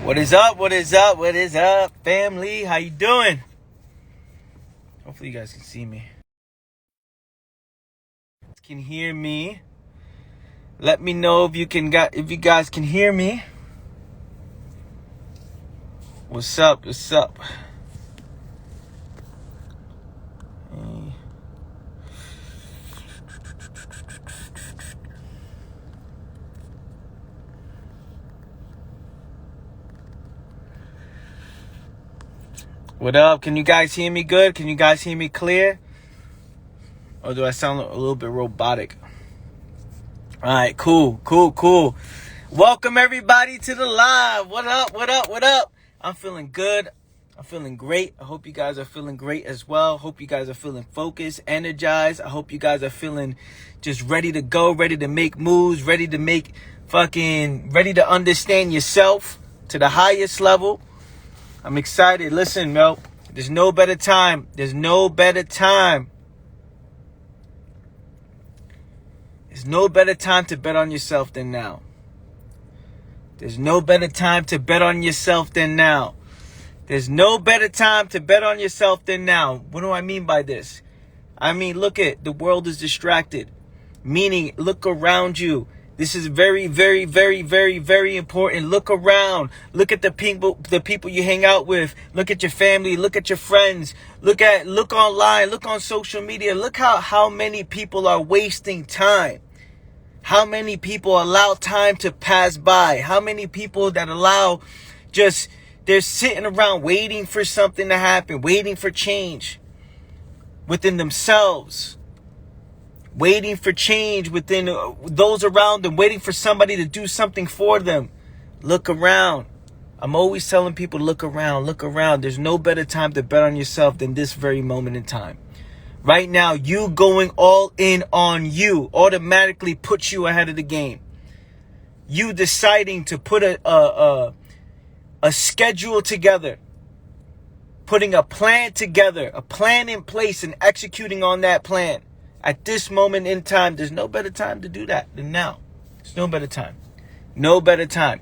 What is up? What is up? What is up, family? How you doing? Hopefully you guys can see me. Can hear me? Let me know if you guys can hear me. What's up? What's up? What up? Can you guys hear me good? Can you guys hear me clear? Or do I sound a little bit robotic? All right, cool. Welcome everybody to the live. What up? I'm feeling good. I'm feeling great. I hope you guys are feeling great as well. Hope you guys are feeling focused, energized. I hope you guys are feeling just ready to go, ready to make moves, ready to understand yourself to the highest level. I'm excited. Listen, there's no better time. There's no better time to bet on yourself than now. There's no better time to bet on yourself than now. There's no better time to bet on yourself than now. What do I mean by this? I mean, the world is distracted. Meaning, look around you. This is very, very, very, very, very important. Look around. Look at the people you hang out with. Look at your family. Look at your friends. Look online. Look on social media. Look how many people are wasting time. How many people allow time to pass by? How many people that they're sitting around waiting for something to happen, waiting for change within themselves, waiting for change within those around them, waiting for somebody to do something for them. Look around. I'm always telling people, look around. There's no better time to bet on yourself than this very moment in time. Right now, you going all in on you automatically puts you ahead of the game. You deciding to put a schedule together, putting a plan together, a plan in place and executing on that plan. At this moment in time, there's no better time to do that than now. There's no better time. No better time.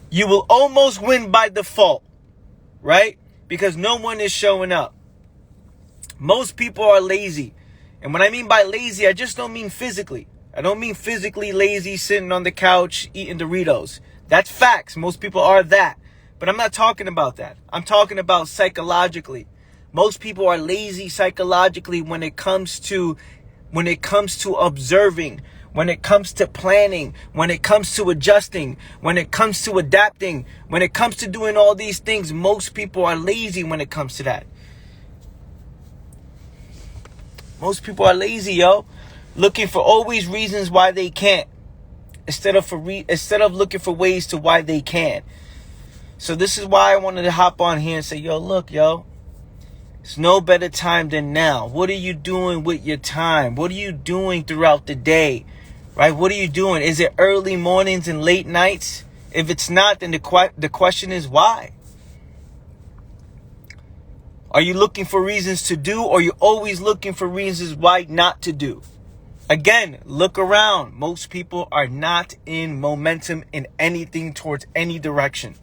You will almost win by default, right? Because no one is showing up. Most people are lazy. And when I mean by lazy, I just don't mean physically. I don't mean physically lazy, sitting on the couch, eating Doritos. That's facts. Most people are that. But I'm not talking about that. I'm talking about psychologically. Most people are lazy psychologically when it comes to observing, when it comes to planning, when it comes to adjusting, when it comes to adapting, when it comes to doing all these things. Most people are lazy when it comes to that. Most people are lazy, looking for always reasons why they can't, instead of looking for ways to why they can. So this is why I wanted to hop on here and say, look, it's no better time than now. What are you doing with your time? What are you doing throughout the day? Right? What are you doing? Is it early mornings and late nights? If it's not, then the question is why? Are you looking for reasons to do, or are you always looking for reasons why not to do? Again, look around. Most people are not in momentum in anything towards any direction.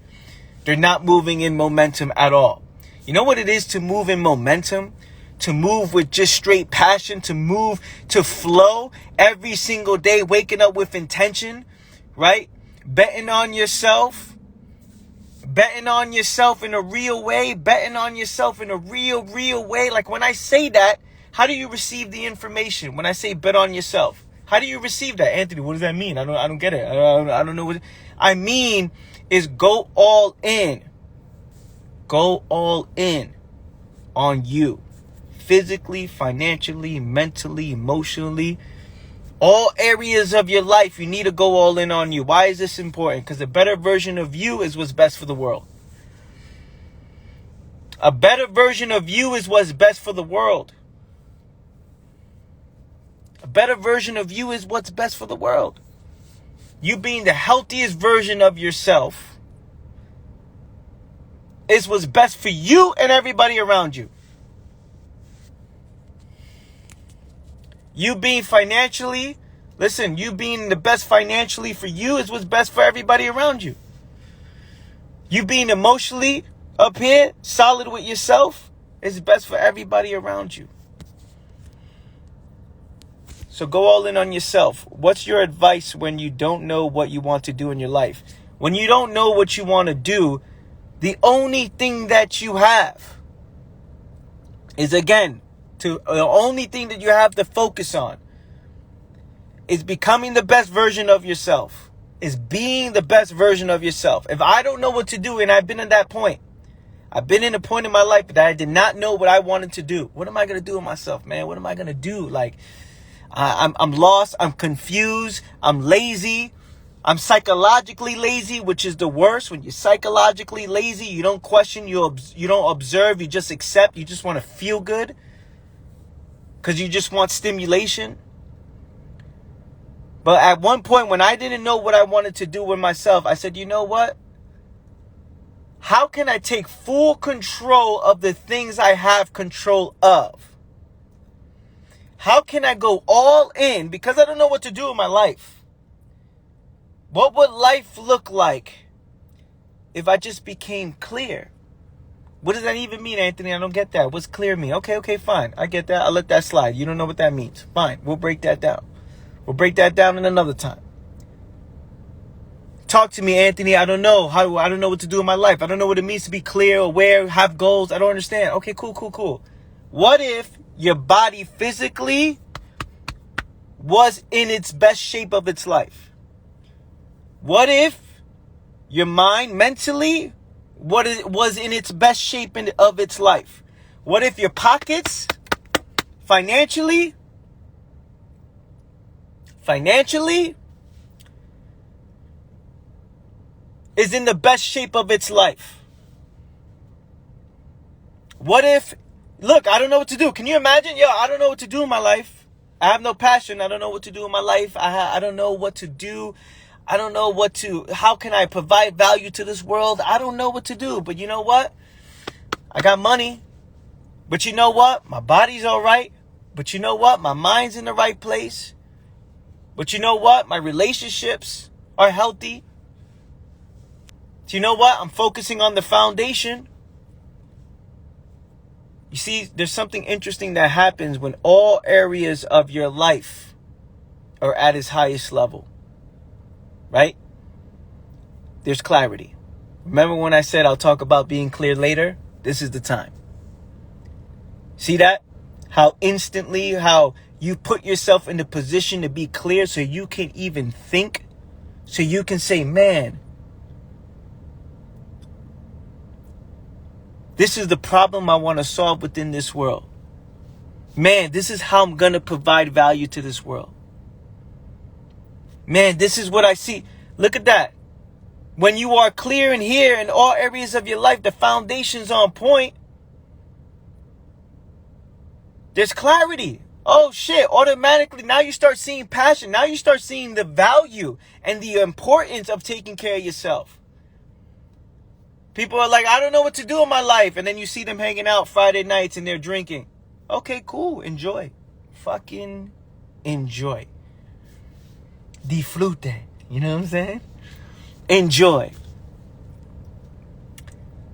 They're not moving in momentum at all. You know what it is to move in momentum? To move with just straight passion, to move, to flow every single day, waking up with intention, right? Betting on yourself in a real way, Like when I say that, how do you receive the information? When I say bet on yourself, how do you receive that? Anthony, what does that mean? I don't get it. I don't know what I mean is go all in. Go all in on you. Physically, financially, mentally, emotionally. All areas of your life, you need to go all in on you. Why is this important? Because a better version of you is what's best for the world. A better version of you is what's best for the world. A better version of you is what's best for the world. You being the healthiest version of yourself is what's best for you and everybody around you. You being you being the best financially for you is what's best for everybody around you. You being emotionally up here, solid with yourself, is best for everybody around you. So go all in on yourself. What's your advice when you don't know what you want to do in your life? When you don't know what you want to do, the only thing that you have is, again, the only thing that you have to focus on is becoming the best version of yourself. Is being the best version of yourself. If I don't know what to do, and I've been at that point, I've been in a point in my life that I did not know what I wanted to do. What am I going to do with myself, man? What am I going to do? Like, I'm lost. I'm confused. I'm lazy. I'm psychologically lazy, which is the worst. When you're psychologically lazy, you don't question, you don't observe, you just accept. You just want to feel good because you just want stimulation. But at one point when I didn't know what I wanted to do with myself, I said, you know what? How can I take full control of the things I have control of? How can I go all in? Because I don't know what to do in my life. What would life look like if I just became clear? What does that even mean, Anthony? I don't get that. What's clear mean? Okay, fine. I get that. I'll let that slide. You don't know what that means. Fine. We'll break that down. We'll break that down in another time. Talk to me, Anthony. I don't know. I don't know what to do in my life. I don't know what it means to be clear, aware, have goals. I don't understand. Okay, cool. What if your body physically was in its best shape of its life? What if your mind mentally was in its best shape of its life? What if your pockets financially is in the best shape of its life? What if, look, I don't know what to do. Can you imagine? I don't know what to do in my life. I have no passion. I don't know what to do in my life. I don't know what to do. I don't know how can I provide value to this world? I don't know what to do. But you know what? I got money. But you know what? My body's all right. But you know what? My mind's in the right place. But you know what? My relationships are healthy. Do you know what? I'm focusing on the foundation. You see, there's something interesting that happens when all areas of your life are at its highest level. Right? There's clarity. Remember when I said I'll talk about being clear later? This is the time. See that? How you put yourself in the position to be clear so you can even think, so you can say, man, this is the problem I want to solve within this world. Man, this is how I'm going to provide value to this world. Man, this is what I see. Look at that. When you are clear in here in all areas of your life, the foundation's on point. There's clarity. Oh shit, automatically now you start seeing passion. Now you start seeing the value and the importance of taking care of yourself. People are like, I don't know what to do in my life. And then you see them hanging out Friday nights and they're drinking. Okay, cool. Enjoy. Fucking enjoy. Disfrute. You know what I'm saying? Enjoy.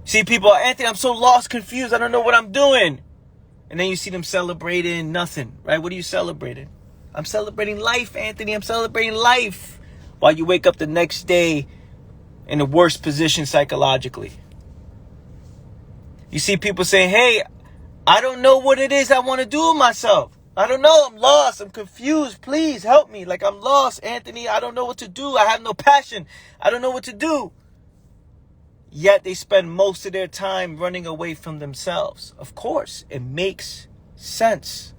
See people, Anthony, I'm so lost, confused. I don't know what I'm doing. And then you see them celebrating nothing, right? What are you celebrating? I'm celebrating life, Anthony. I'm celebrating life. While you wake up the next day in the worst position psychologically. You see people saying, hey, I don't know what it is I want to do with myself. I don't know. I'm lost. I'm confused. Please help me. Like, I'm lost, Anthony. I don't know what to do. I have no passion. I don't know what to do. Yet they spend most of their time running away from themselves. Of course, it makes sense.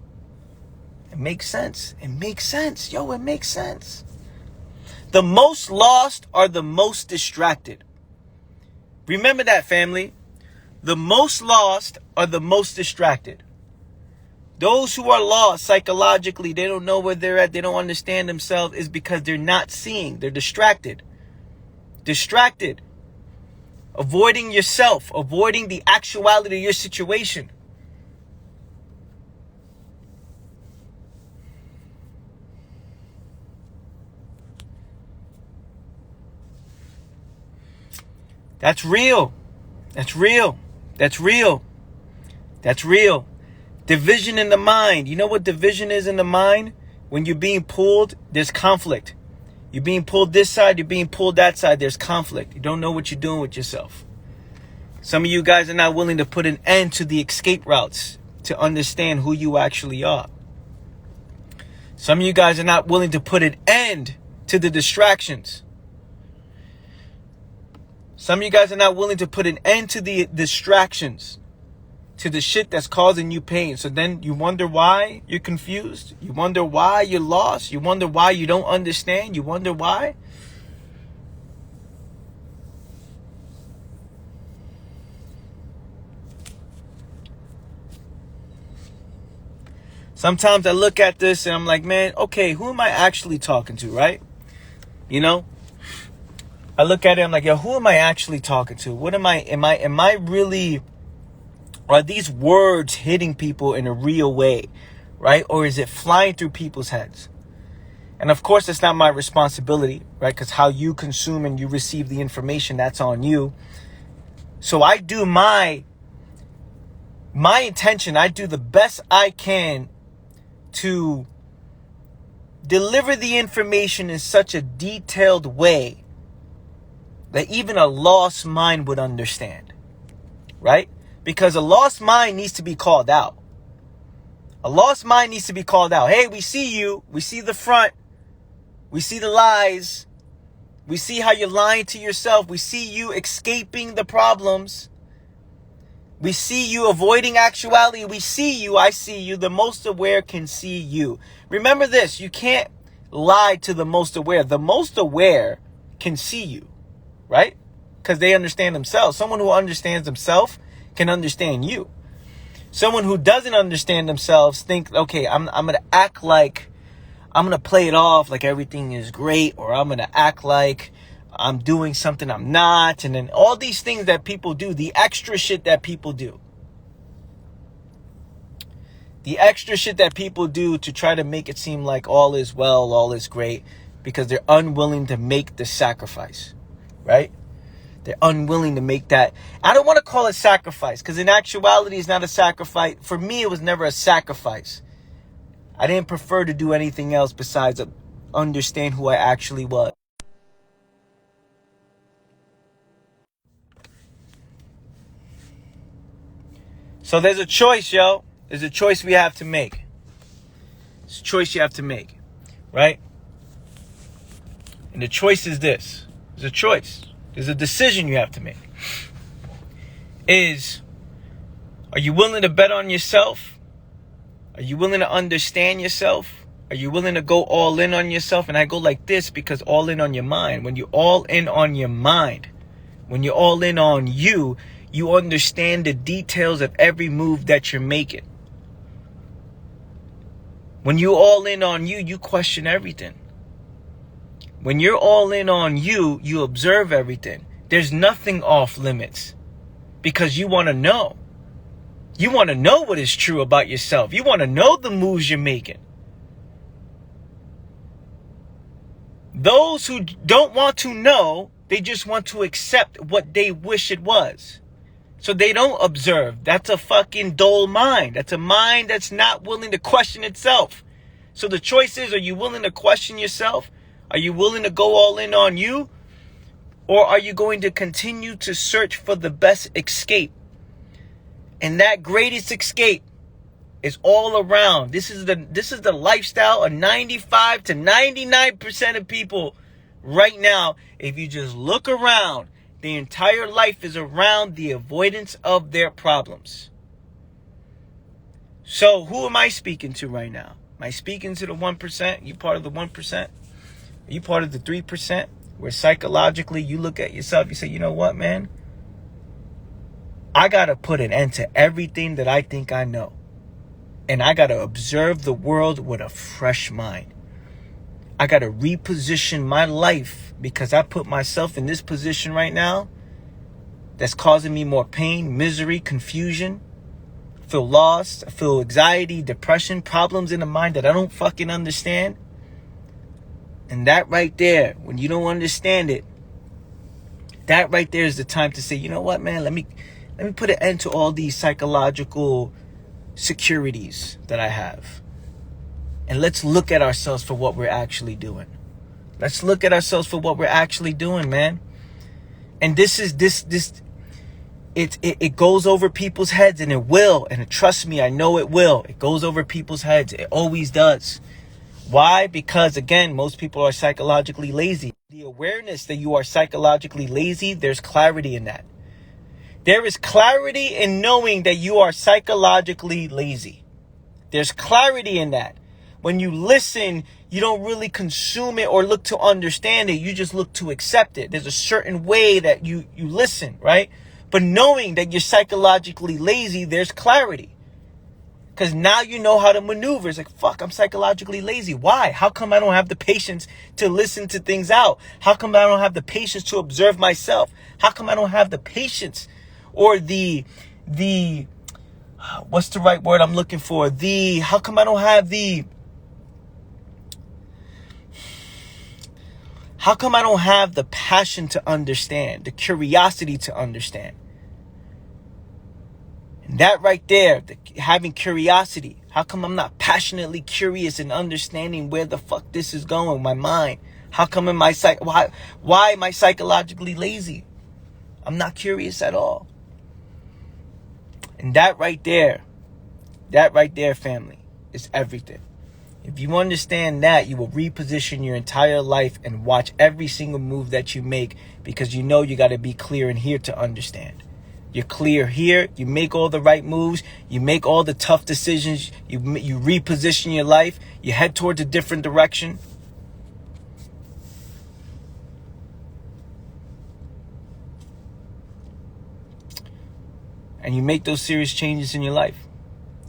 It makes sense. It makes sense. Yo, it makes sense. The most lost are the most distracted. Remember that, family. The most lost are the most distracted. Those who are lost psychologically, they don't know where they're at, they don't understand themselves, is because they're not seeing. They're distracted. Distracted. Avoiding yourself, avoiding the actuality of your situation. That's real. That's real. That's real. That's real. Division in the mind. You know what division is in the mind? When you're being pulled, there's conflict. You're being pulled this side, you're being pulled that side, there's conflict. You don't know what you're doing with yourself. Some of you guys are not willing to put an end to the escape routes to understand who you actually are. Some of you guys are not willing to put an end to the distractions. Some of you guys are not willing to put an end to the distractions, to the shit that's causing you pain. So then you wonder why you're confused. You wonder why you're lost. You wonder why you don't understand. You wonder why. Sometimes I look at this and I'm like, man, okay, who am I actually talking to, right? You know? I look at it, I'm like, yo, who am I actually talking to? What am I really, are these words hitting people in a real way, right? Or is it flying through people's heads? And of course, it's not my responsibility, right? Because how you consume and you receive the information, that's on you. So I do my intention, I do the best I can to deliver the information in such a detailed way that even a lost mind would understand, right? Because a lost mind needs to be called out. A lost mind needs to be called out. Hey, we see you. We see the front. We see the lies. We see how you're lying to yourself. We see you escaping the problems. We see you avoiding actuality. We see you. I see you. The most aware can see you. Remember this. You can't lie to the most aware. The most aware can see you, right? Because they understand themselves. Someone who understands themselves can understand you. Someone who doesn't understand themselves think, okay, I'm going to act like, I'm going to play it off like everything is great, or I'm going to act like I'm doing something I'm not. And then all these things that people do, the extra shit that people do. The extra shit that people do to try to make it seem like all is well, all is great, because they're unwilling to make the sacrifice, right? They're unwilling to make that. I don't want to call it sacrifice, because in actuality, it's not a sacrifice. For me, it was never a sacrifice. I didn't prefer to do anything else besides understand who I actually was. So there's a choice, yo. There's a choice we have to make. It's a choice you have to make, right? And the choice is this. There's a choice. There's a decision you have to make. Are you willing to bet on yourself? Are you willing to understand yourself? Are you willing to go all in on yourself? And I go like this because all in on your mind. When you're all in on your mind, when you're all in on you, you understand the details of every move that you're making. When you all in on you, you question everything. When you're all in on you, you observe everything. There's nothing off limits because you want to know. You want to know what is true about yourself. You want to know the moves you're making. Those who don't want to know, they just want to accept what they wish it was. So they don't observe. That's a fucking dull mind. That's a mind that's not willing to question itself. So the choice is, are you willing to question yourself? Are you willing to go all in on you? Or are you going to continue to search for the best escape? And that greatest escape is all around. This is the lifestyle of 95 to 99% of people right now. If you just look around, the entire life is around the avoidance of their problems. So who am I speaking to right now? Am I speaking to the 1%? You part of the 1%? Are you part of the 3%? Where psychologically you look at yourself, you say, you know what, man? I got to put an end to everything that I think I know. And I got to observe the world with a fresh mind. I got to reposition my life because I put myself in this position right now that's causing me more pain, misery, confusion. I feel lost. I feel anxiety, depression, problems in the mind that I don't fucking understand. And that right there, when you don't understand it, That right there is the time to say, you know what, man, let me put an end to all these psychological securities that I have. And let's look at ourselves for what we're actually doing. Let's look at ourselves for what we're actually doing, man. And it goes over people's heads, and it will. And trust me, I know it will. It goes over people's heads. It always does. Why? Because, again, most people are psychologically lazy. The awareness that you are psychologically lazy, there's clarity in that. There is clarity in knowing that you are psychologically lazy. There's clarity in that. When you listen, you don't really consume it or look to understand it. You just look to accept it. There's a certain way that you listen, right? But knowing that you're psychologically lazy, there's clarity. Because now you know how to maneuver. It's like, fuck, I'm psychologically lazy. Why? How come I don't have the patience to listen to things out? How come I don't have the patience to observe myself? How come I don't have the patience or the what's the right word I'm looking for? How come I don't have the passion to understand, the curiosity to understand? And that right there, having curiosity. How come I'm not passionately curious and understanding where the fuck this is going, my mind? How come why am I psychologically lazy? I'm not curious at all. And that right there, family, is everything. If you understand that, you will reposition your entire life and watch every single move that you make, because you know you got to be clear in here to understand. You're clear here. You make all the right moves. You make all the tough decisions. You reposition your life. You head towards a different direction. And you make those serious changes in your life.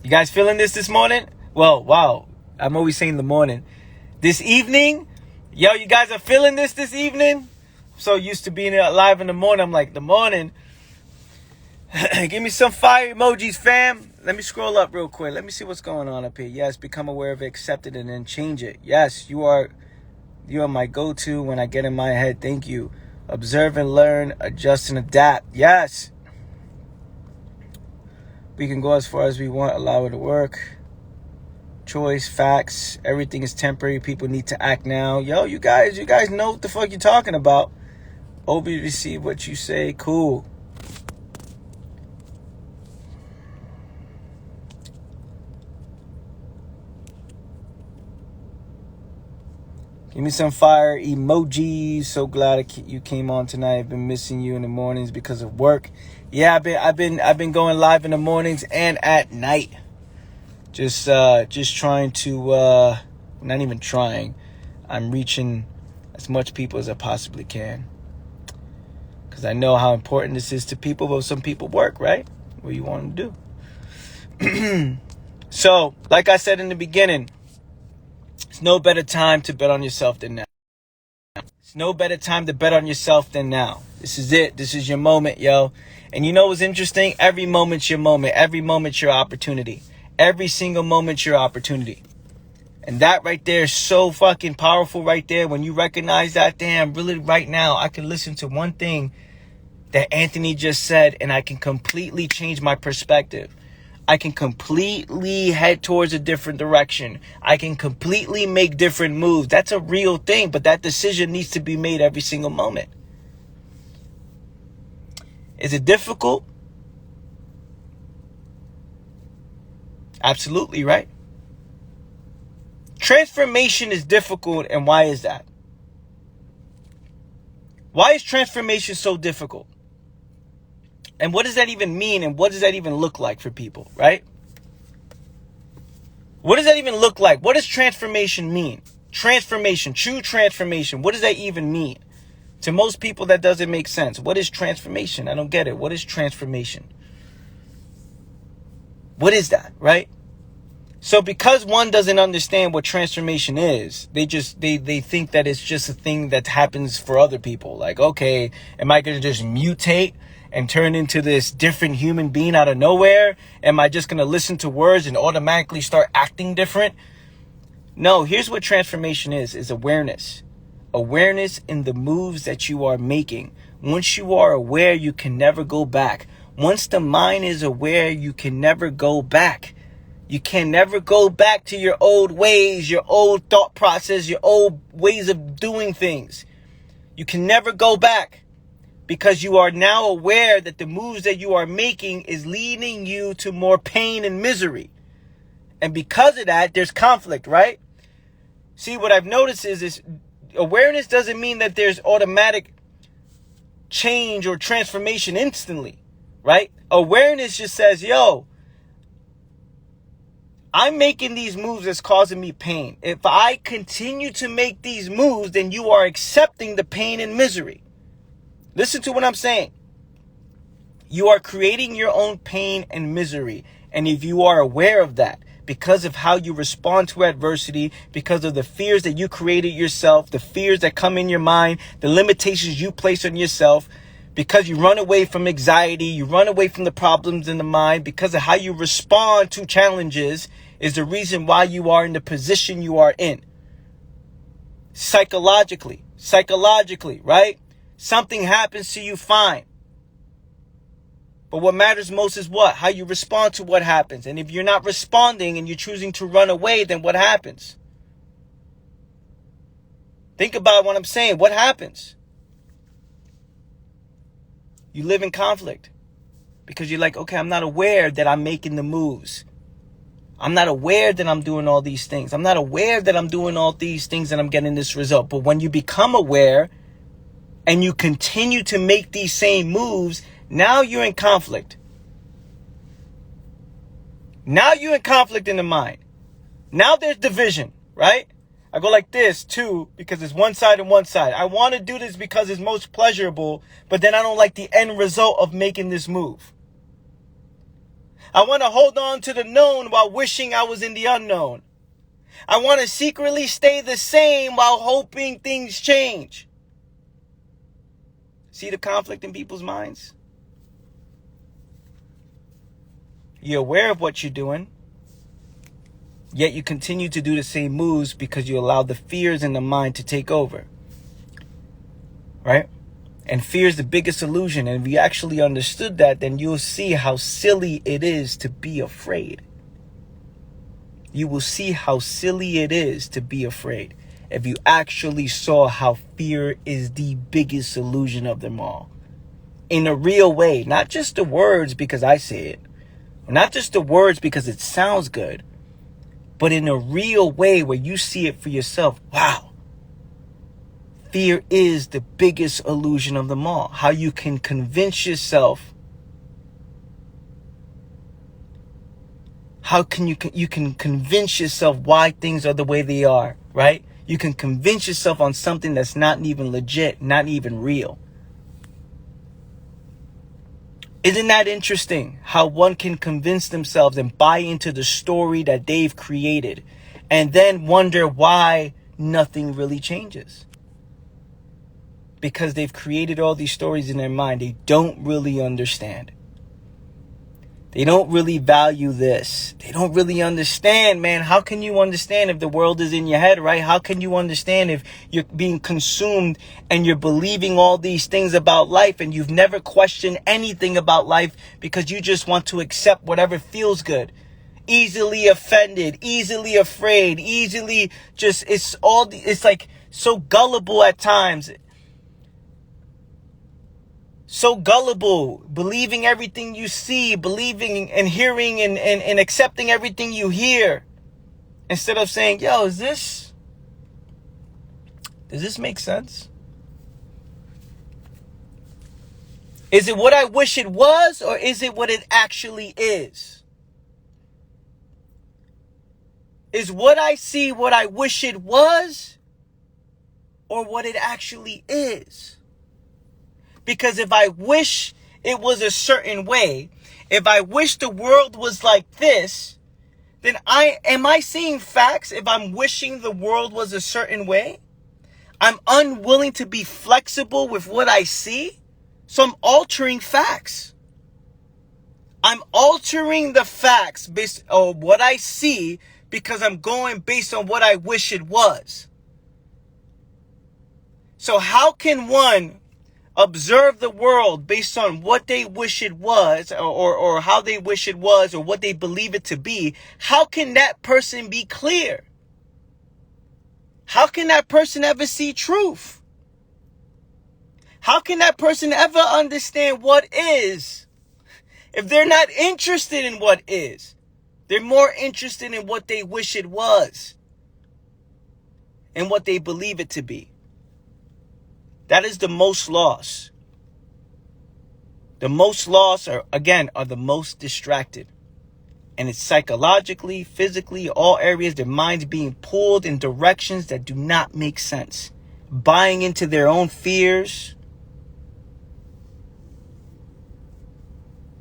You guys feeling this morning? Well, wow. I'm always saying the morning. This evening? Yo, you guys are feeling this evening? I'm so used to being live in the morning. I'm like, the morning? Give me some fire emojis, fam. Let me scroll up real quick. Let me see what's going on up here. Yes, become aware of it, accept it, and then change it. Yes, you are my go-to when I get in my head. Thank you. Observe and learn, adjust and adapt. Yes. We can go as far as we want, allow it to work. Choice, facts, everything is temporary. People need to act now. Yo, you guys know what the fuck you're talking about. Always receive what you say. Cool. Give me some fire emojis. So glad you came on tonight. I've been missing you in the mornings because of work. Yeah, I've been going live in the mornings and at night. Just trying to not even trying. I'm reaching as much people as I possibly can. Because I know how important this is to people, but some people work, right? What you want them to do. So, like I said in the beginning, there's no better time to bet on yourself than now. There's no better time to bet on yourself than now. This is it. This is your moment, yo. And you know what's interesting? Every moment's your moment. Every moment's your opportunity. Every single moment's your opportunity. And that right there is so fucking powerful right there. When you recognize that, damn, really right now, I can listen to one thing that Anthony just said and I can completely change my perspective. I can completely head towards a different direction. I can completely make different moves. That's a real thing, but that decision needs to be made every single moment. Is it difficult? Absolutely, right? Transformation is difficult, and why is that? Why is transformation so difficult? And what does that even mean, and what does that even look like for people, right? What does that even look like? What does transformation mean? Transformation, true transformation. What does that even mean? To most people, that doesn't make sense. What is transformation? I don't get it. What is transformation? What is that, right? So because one doesn't understand what transformation is, they think that it's just a thing that happens for other people. Like, okay, am I going to just mutate and turn into this different human being out of nowhere? Am I just going to listen to words and automatically start acting different? No, here's what transformation is awareness. Awareness in the moves that you are making. Once you are aware, you can never go back. Once the mind is aware, you can never go back. You can never go back to your old ways, your old thought process, your old ways of doing things. You can never go back because you are now aware that the moves that you are making is leading you to more pain and misery. And because of that, there's conflict, right? See, what I've noticed is awareness doesn't mean that there's automatic change or transformation instantly, right? Awareness just says, yo, I'm making these moves that's causing me pain. If I continue to make these moves, then you are accepting the pain and misery. Listen to what I'm saying. You are creating your own pain and misery. And if you are aware of that, because of how you respond to adversity, because of the fears that you created yourself, the fears that come in your mind, the limitations you place on yourself, because you run away from anxiety, you run away from the problems in the mind, because of how you respond to challenges is the reason why you are in the position you are in. Psychologically, right? Something happens to you, fine. But what matters most is what? How you respond to what happens. And if you're not responding and you're choosing to run away, then what happens? Think about what I'm saying. What happens? You live in conflict because you're like, okay, I'm not aware that I'm making the moves. I'm not aware that I'm doing all these things. I'm not aware that I'm doing all these things and I'm getting this result. But when you become aware and you continue to make these same moves, now you're in conflict. Now you're in conflict in the mind. Now there's division, right? I go like this too because it's one side and one side. I want to do this because it's most pleasurable, but then I don't like the end result of making this move. I want to hold on to the known while wishing I was in the unknown. I want to secretly stay the same while hoping things change. See the conflict in people's minds? You're aware of what you're doing, yet you continue to do the same moves because you allow the fears in the mind to take over. Right? And fear is the biggest illusion. And if you actually understood that, then you'll see how silly it is to be afraid. You will see how silly it is to be afraid if you actually saw how fear is the biggest illusion of them all. In a real way, not just the words because I say it, not just the words because it sounds good, but in a real way where you see it for yourself. Wow. Fear is the biggest illusion of them all. How you can convince yourself. How can you can convince yourself why things are the way they are, right? You can convince yourself on something that's not even legit, not even real. Isn't that interesting how one can convince themselves and buy into the story that they've created and then wonder why nothing really changes? Because they've created all these stories in their mind they don't really understand. They don't really value this. They don't really understand, man. How can you understand if the world is in your head, right? How can you understand if you're being consumed and you're believing all these things about life and you've never questioned anything about life because you just want to accept whatever feels good? Easily offended, easily afraid, easily just, it's like so gullible at times. So gullible, believing everything you see, believing and hearing and accepting everything you hear. Instead of saying, yo, does this make sense? Is it what I wish it was, or is it what it actually is? Is what I see what I wish it was, or what it actually is? Because if I wish it was a certain way, if I wish the world was like this, then am I seeing facts if I'm wishing the world was a certain way? I'm unwilling to be flexible with what I see, so I'm altering facts. I'm altering the facts based on what I see because I'm going based on what I wish it was. So how can one observe the world based on what they wish it was, or how they wish it was, or what they believe it to be? How can that person be clear? How can that person ever see truth? How can that person ever understand what is if they're not interested in what is? They're more interested in what they wish it was and what they believe it to be. That is the most lost. The most lost are the most distracted. And it's psychologically, physically, all areas, their minds being pulled in directions that do not make sense. Buying into their own fears.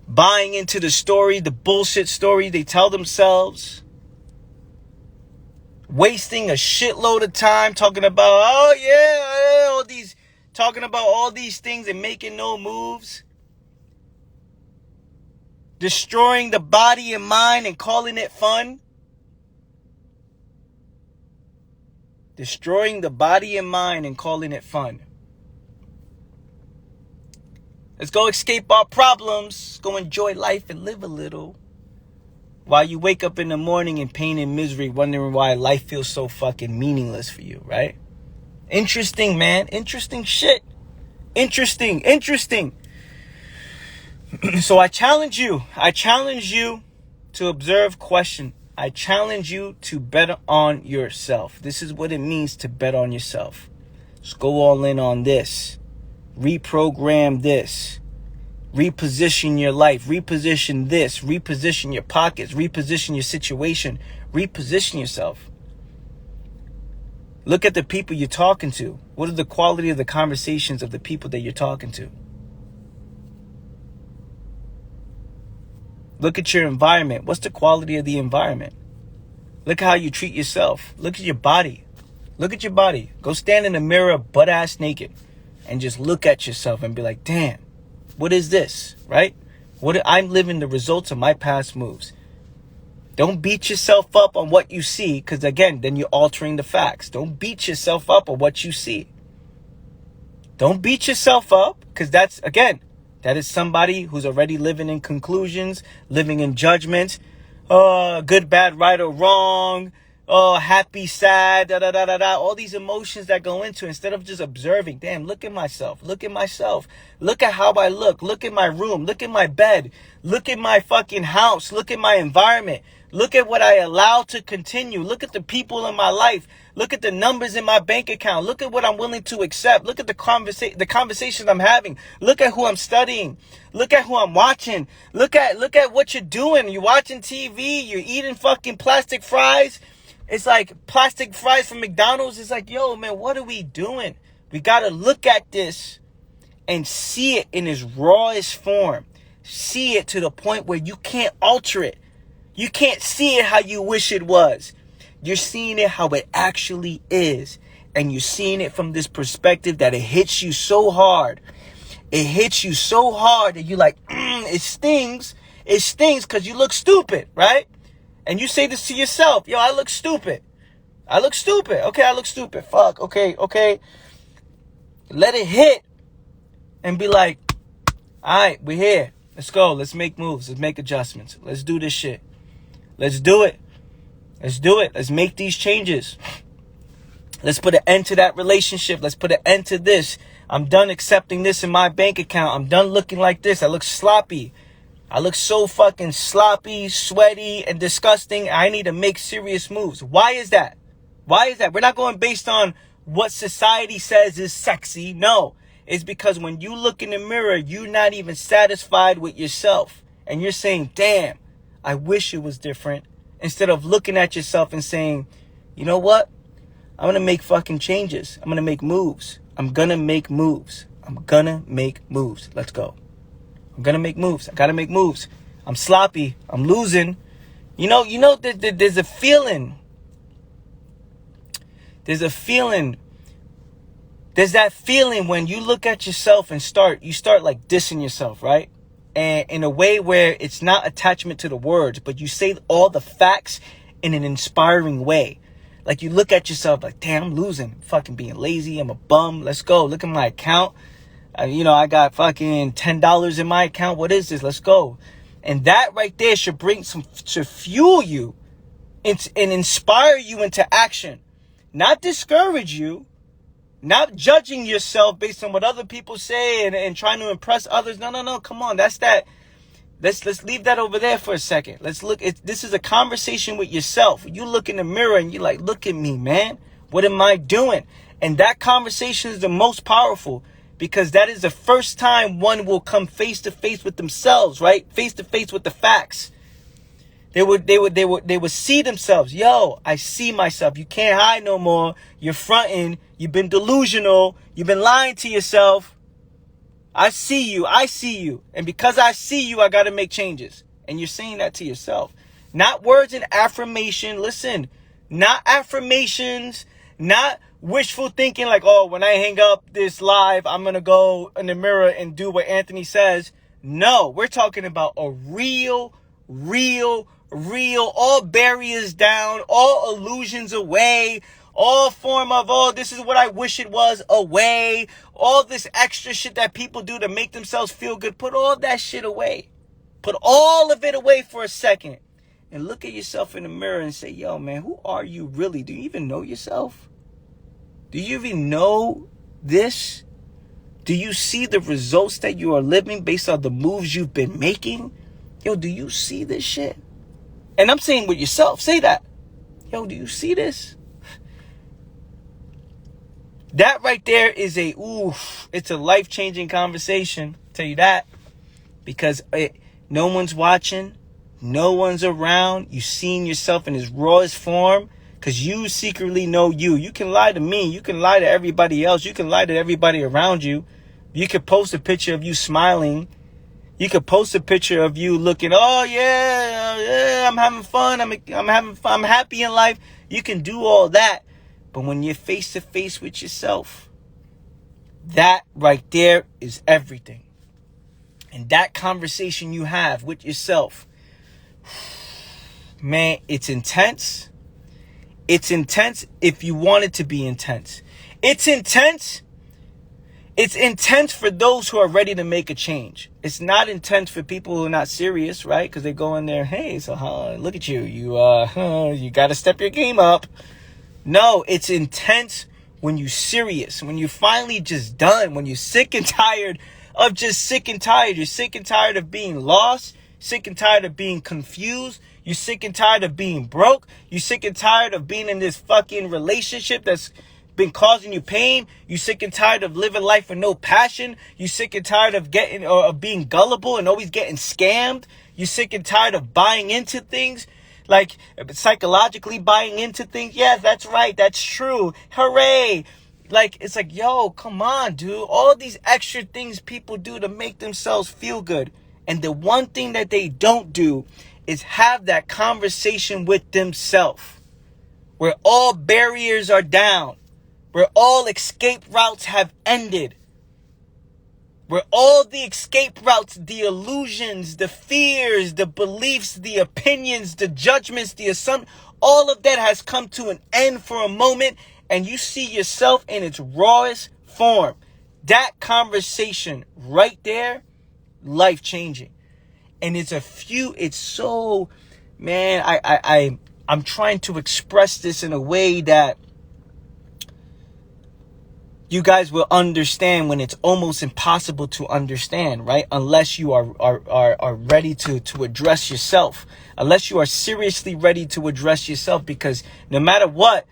Buying into the story, the bullshit story they tell themselves. Wasting a shitload of time talking about, talking about all these things and making no moves. Destroying the body and mind and calling it fun. Destroying the body and mind and calling it fun. Let's go escape our problems. Go enjoy life and live a little. While you wake up in the morning in pain and misery, wondering why life feels so fucking meaningless for you, right? Interesting, man. Interesting shit. Interesting. So I challenge you to observe, question. I challenge you to bet on yourself. This is what it means to bet on yourself. Just go all in on this. Reprogram this. Reposition your life. Reposition this. Reposition your pockets. Reposition your situation. Reposition yourself. Look at the people you're talking to. What are the quality of the conversations of the people that you're talking to? Look at your environment. What's the quality of the environment? Look at how you treat yourself. Look at your body. Go stand in the mirror butt ass naked and just look at yourself and be like, damn, what is this, right? I'm living the results of my past moves. Don't beat yourself up on what you see, because again, then you're altering the facts. Don't beat yourself up on what you see. Don't beat yourself up, because that is somebody who's already living in conclusions, living in judgment. Good, bad, right or wrong. Happy, sad, all these emotions that go into it, instead of just observing. Damn, look at myself. Look at how I look. Look at my room. Look at my bed. Look at my fucking house. Look at my environment. Look at what I allow to continue. Look at the people in my life. Look at the numbers in my bank account. Look at what I'm willing to accept. Look at the conversations I'm having. Look at who I'm studying. Look at who I'm watching. Look at what you're doing. You're watching TV. You're eating fucking plastic fries. It's like plastic fries from McDonald's. It's like, yo, man, what are we doing? We got to look at this and see it in its rawest form. See it to the point where you can't alter it. You can't see it how you wish it was. You're seeing it how it actually is. And you're seeing it from this perspective that it hits you so hard. It hits you so hard that you're like, it stings. It stings because you look stupid, right? And you say this to yourself. Yo, I look stupid. Okay, I look stupid. Fuck, okay. Let it hit and be like, all right, we're here. Let's go. Let's make moves. Let's make adjustments. Let's do this shit. Let's do it. Let's make these changes. Let's put an end to that relationship. Let's put an end to this. I'm done accepting this in my bank account. I'm done looking like this. I look sloppy. I look so fucking sloppy, sweaty, and disgusting. I need to make serious moves. Why is that? We're not going based on what society says is sexy. No. It's because when you look in the mirror, you're not even satisfied with yourself. And you're saying, damn, I wish it was different. Instead of looking at yourself and saying, you know what? I'm going to make fucking changes. I'm going to make moves. Let's go. I'm going to make moves. I got to make moves. I'm sloppy. I'm losing. You know, there's a feeling. There's that feeling when you look at yourself and you start like dissing yourself, right? And in a way where it's not attachment to the words, but you say all the facts in an inspiring way. Like you look at yourself like, damn, I'm losing. I'm fucking being lazy. I'm a bum. Let's go. Look at my account. I got fucking $10 in my account. What is this? Let's go. And that right there should fuel you and inspire you into action. Not discourage you. Not judging yourself based on what other people say and trying to impress others. No. Come on. That's that. Let's leave that over there for a second. Let's look. This is a conversation with yourself. You look in the mirror and you're like, look at me, man. What am I doing? And that conversation is the most powerful because that is the first time one will come face to face with themselves, right? Face to face with the facts. They would see themselves. Yo, I see myself. You can't hide no more. You're fronting. You've been delusional. You've been lying to yourself. I see you. And because I see you, I got to make changes. And you're saying that to yourself. Not words and affirmation. Listen, not affirmations, not wishful thinking like, oh, when I hang up this live, I'm going to go in the mirror and do what Anthony says. No, we're talking about a real, all barriers down, all illusions away, all form of, oh, this is what I wish it was away, all this extra shit that people do to make themselves feel good. Put all that shit away. Put all of it away for a second and look at yourself in the mirror and say, yo, man, who are you really? Do you even know yourself? Do you even know this? Do you see the results that you are living based on the moves you've been making? Yo, do you see this shit? And I'm saying with yourself, say that. Yo, do you see this? That right there is it's a life-changing conversation. I'll tell you that. Because no one's watching. No one's around. You've seen yourself in its rawest form. Because you secretly know you. You can lie to me. You can lie to everybody else. You can lie to everybody around you. You could post a picture of you smiling. You could post a picture of you looking, oh, yeah, I'm having fun. I'm happy in life. You can do all that. But when you're face to face with yourself, that right there is everything. And that conversation you have with yourself, man, it's intense. It's intense if you want it to be intense. It's intense. It's intense for those who are ready to make a change. It's not intense for people who are not serious, right? Because they go in there, hey, so look at you. You got to step your game up. No, it's intense when you're serious. When you're finally just done. When you're sick and tired of just sick and tired. You're sick and tired of being lost. Sick and tired of being confused. You're sick and tired of being broke. You're sick and tired of being in this fucking relationship that's been causing you pain. You sick and tired of living life with no passion. You sick and tired of being gullible and always getting scammed. You sick and tired of buying into things, like psychologically buying into things. Yeah, that's right. That's true. Hooray. Like, it's like, yo, come on, dude. All these extra things people do to make themselves feel good. And the one thing that they don't do is have that conversation with themselves where all barriers are down. Where all escape routes have ended. Where all the escape routes, the illusions, the fears, the beliefs, the opinions, the judgments, the assumptions, all of that has come to an end for a moment and you see yourself in its rawest form. That conversation right there, life-changing. And it's so, man, I'm trying to express this in a way that you guys will understand when it's almost impossible to understand, right? Unless you are ready to address yourself. Unless you are seriously ready to address yourself. Because no matter what,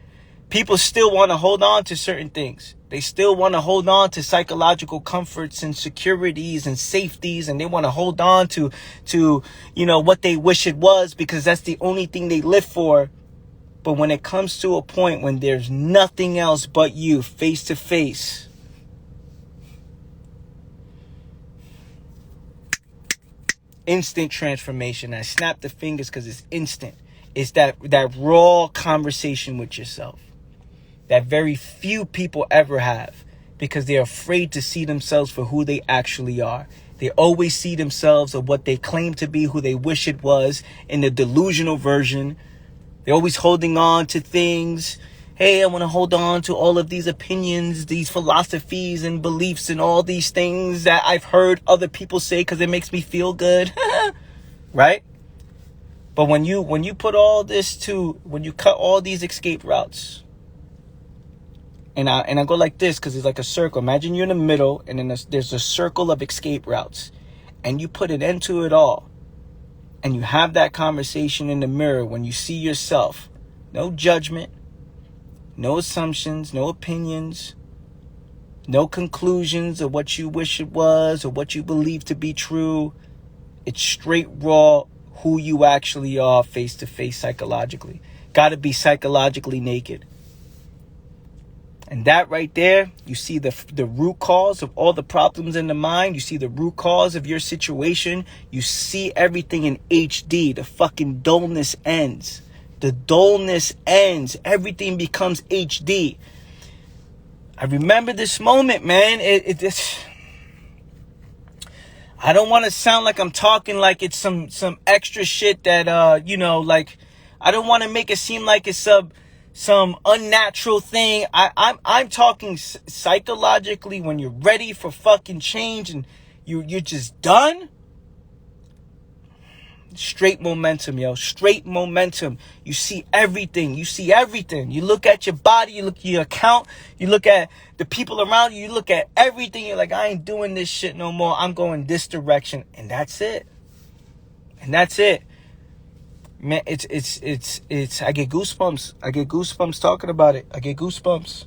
people still want to hold on to certain things. They still want to hold on to psychological comforts and securities and safeties. And they want to hold on to what they wish it was because that's the only thing they live for. But when it comes to a point when there's nothing else but you face to face, instant transformation. I snap the fingers because it's instant. It's that raw conversation with yourself that very few people ever have because they're afraid to see themselves for who they actually are. They always see themselves of what they claim to be, who they wish it was, in the delusional version. They're always holding on to things, hey, I want to hold on to all of these opinions, these philosophies and beliefs and all these things that I've heard other people say because it makes me feel good. Right? But when you put all this to, when you cut all these escape routes, and I go like this because it's like a circle. Imagine you're in the middle and then there's a circle of escape routes, and you put an end to it all. And you have that conversation in the mirror when you see yourself. No judgment, no assumptions, no opinions, no conclusions of what you wish it was or what you believe to be true. It's straight raw who you actually are face to face psychologically. Got to be psychologically naked. And that right there, you see the root cause of all the problems in the mind. You see the root cause of your situation. You see everything in HD. The fucking dullness ends. The dullness ends. Everything becomes HD. I remember this moment, man. I don't want to sound like I'm talking like it's some extra shit that, like, I don't want to make it seem like it's some unnatural thing. I'm talking psychologically when you're ready for fucking change and you're just done. Straight momentum, yo. Straight momentum. You see everything. You see everything. You look at your body. You look at your account. You look at the people around you. You look at everything. You're like, I ain't doing this shit no more. I'm going this direction. And that's it. And that's it. Man, it's I get goosebumps. I get goosebumps talking about it. I get goosebumps.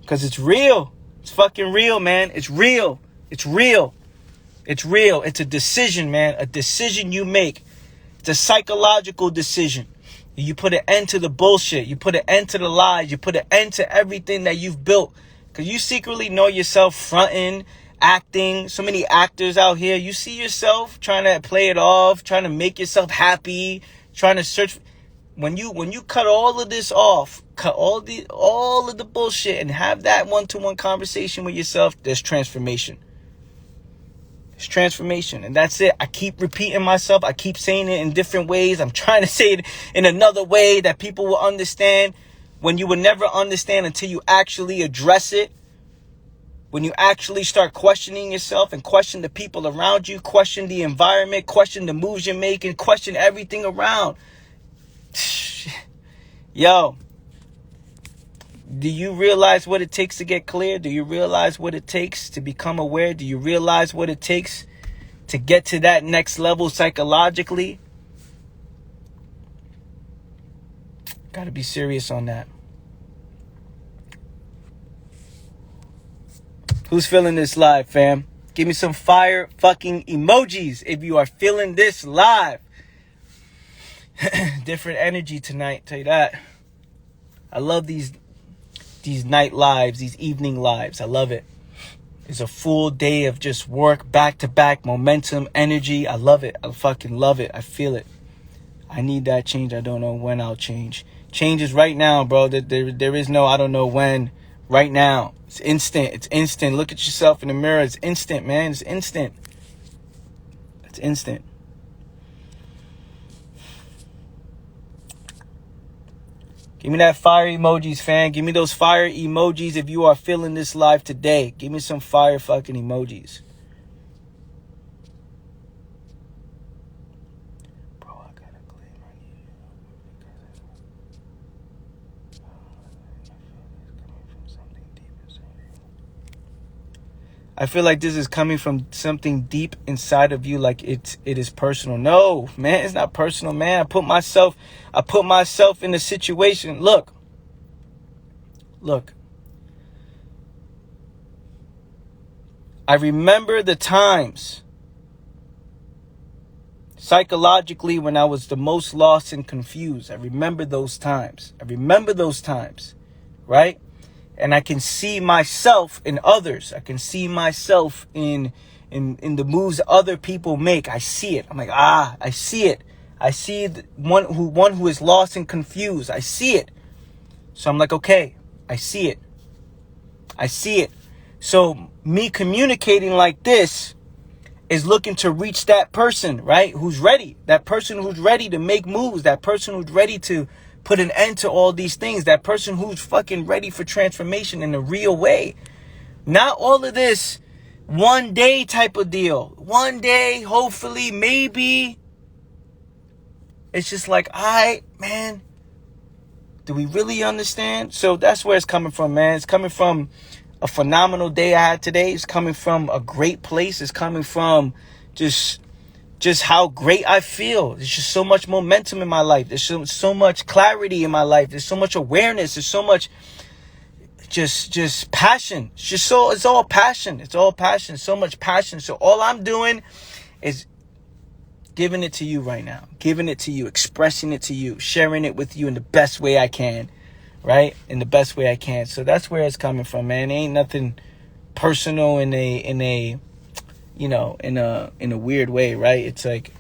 Because it's real. It's fucking real, man. It's real. It's real. It's real. It's a decision, man. A decision you make. It's a psychological decision. You put an end to the bullshit. You put an end to the lies. You put an end to everything that you've built. Because you secretly know yourself fronting, acting. So many actors out here. You see yourself trying to play it off, trying to make yourself happy, trying to search. When you cut all of this off, cut all of the bullshit and have that one-to-one conversation with yourself, there's transformation. It's transformation. And that's it. I keep repeating myself. I keep saying it in different ways. I'm trying to say it in another way that people will understand. When you will never understand until you actually address it. When you actually start questioning yourself and question the people around you, question the environment, question the moves you're making, question everything around. Yo, do you realize what it takes to get clear? Do you realize what it takes to become aware? Do you realize what it takes to get to that next level psychologically? Gotta be serious on that. Who's feeling this live, fam? Give me some fire fucking emojis if you are feeling this live. Different energy tonight, tell you that. I love these night lives, these evening lives. I love it. It's a full day of just work, back-to-back, momentum, energy. I love it. I fucking love it. I feel it. I need that change. I don't know when I'll change. Change is right now, bro. There is no I don't know when. Right now. It's instant. It's instant. Look at yourself in the mirror. It's instant, man. It's instant. It's instant. Give me that fire emojis, fam. Give me those fire emojis if you are feeling this live today. Give me some fire fucking emojis. Bro, I gotta claim my need. I feel like this is coming from something deep inside of you, like it is personal. No, man, it's not personal, man. I put myself in the situation. Look. I remember the times psychologically when I was the most lost and confused. I remember those times. Right? And I can see myself in others. I can see myself in the moves other people make. I see it. I'm like, I see it. I see one who is lost and confused. I see it. So I'm like, okay, I see it. So me communicating like this is looking to reach that person, right? Who's ready. That person who's ready to make moves. That person who's ready to put an end to all these things. That person who's fucking ready for transformation in a real way. Not all of this one day type of deal. One day, hopefully, maybe. It's just like, all right, man. Do we really understand? So that's where it's coming from, man. It's coming from a phenomenal day I had today. It's coming from a great place. It's coming from just how great I feel. There's just so much momentum in my life. There's so much clarity in my life. There's so much awareness. There's so much just passion. It's all passion. It's all passion. So much passion. So all I'm doing is giving it to you right now. Giving it to you, expressing it to you, sharing it with you in the best way I can. Right? In the best way I can. So that's where it's coming from, man. It ain't nothing personal in a weird way, right? It's like,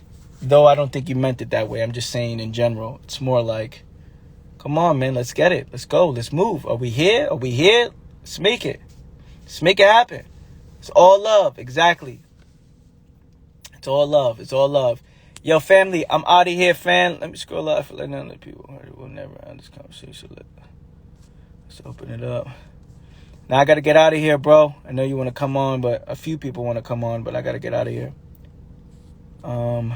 though I don't think you meant it that way. I'm just saying in general. It's more like, come on, man, let's get it. Let's go. Let's move. Are we here? Are we here? Let's make it. Let's make it happen. It's all love. Exactly. It's all love. It's all love. Yo, family, I'm out of here, fam. Let me scroll up for letting other people heard it. We'll never end this conversation. Let's open it up. Now I got to get out of here, bro. I know you want to come on, but a few people want to come on, but I got to get out of here. All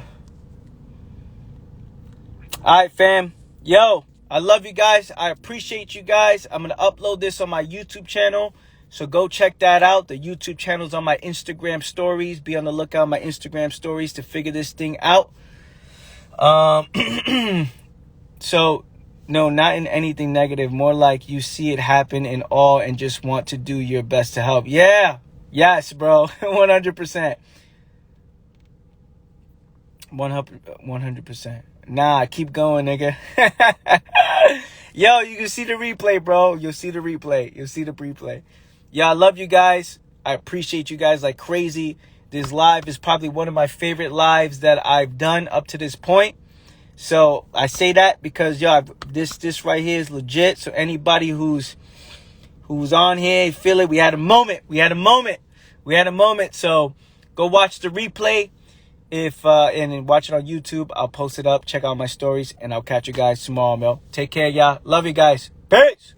right, fam. Yo, I love you guys. I appreciate you guys. I'm going to upload this on my YouTube channel. So go check that out. The YouTube channel's on my Instagram stories. Be on the lookout on my Instagram stories to figure this thing out. So, no, not in anything negative. More like you see it happen in awe and just want to do your best to help. Yeah. Yes, bro. 100%. 100%. Nah, keep going, nigga. Yo, you can see the replay, bro. You'll see the replay. Yeah, I love you guys. I appreciate you guys like crazy. This live is probably one of my favorite lives that I've done up to this point. So I say that because, yo, this right here is legit. So anybody who's on here, feel it. We had a moment. So go watch the replay. And watch it on YouTube. I'll post it up. Check out my stories. And I'll catch you guys tomorrow, Mel. Take care, y'all. Love you guys. Peace.